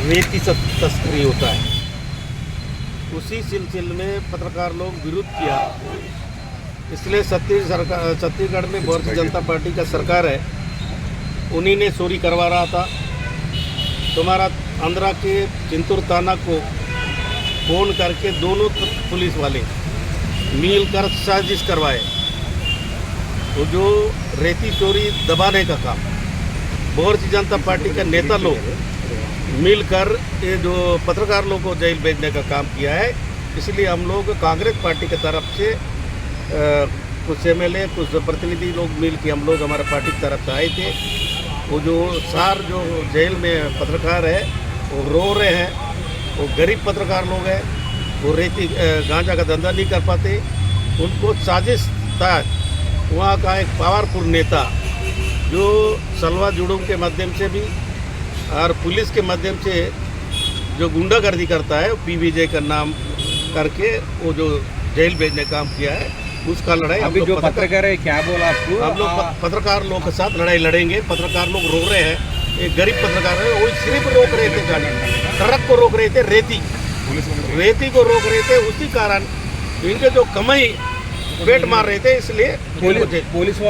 रेती तस्करी होता है, उसी सिलसिले में पत्रकार लोग विरोध किया। इसलिए छत्तीसगढ़ में भारतीय जनता पार्टी का सरकार है, उन्हीं ने चोरी करवा रहा था। तुम्हारा आंध्रा के चिंतूर थाना को फोन करके दोनों पुलिस वाले मिलकर साजिश करवाए। तो जो रेती चोरी दबाने का काम भारतीय जनता पार्टी के नेता लोग मिलकर ये जो पत्रकार लोगों को जेल भेजने का काम किया है। इसलिए हम लोग कांग्रेस पार्टी की तरफ से कुछ एमएलए कुछ प्रतिनिधि लोग मिल के हम लोग हमारे पार्टी की तरफ से आए थे। वो जो जो जेल में पत्रकार है वो रो रहे हैं, वो गरीब पत्रकार लोग हैं, वो रेती गांजा का धंधा नहीं कर पाते। उनको साजिश था वहाँ का एक पावरफुल नेता जो सलवा जुड़ूम के माध्यम से भी और पुलिस के माध्यम से जो गुंडागर्दी करता है, पीवीजे का नाम करके वो जो जेल भेजने का काम किया है, उसका लड़ाई अभी जो पत्रकार है क्या बोला आपको? हम लोग पत्रकार लोग के साथ लड़ाई लड़ेंगे। पत्रकार लोग रो रहे हैं, एक गरीब पत्रकार है, वो सिर्फ रोक रहे थे गाड़ी, ट्रक को रोक रहे थे, रेती को रोक रहे थे। उसी कारण इनके जो कमाई पेट मार रहे थे, इसलिए पुलिस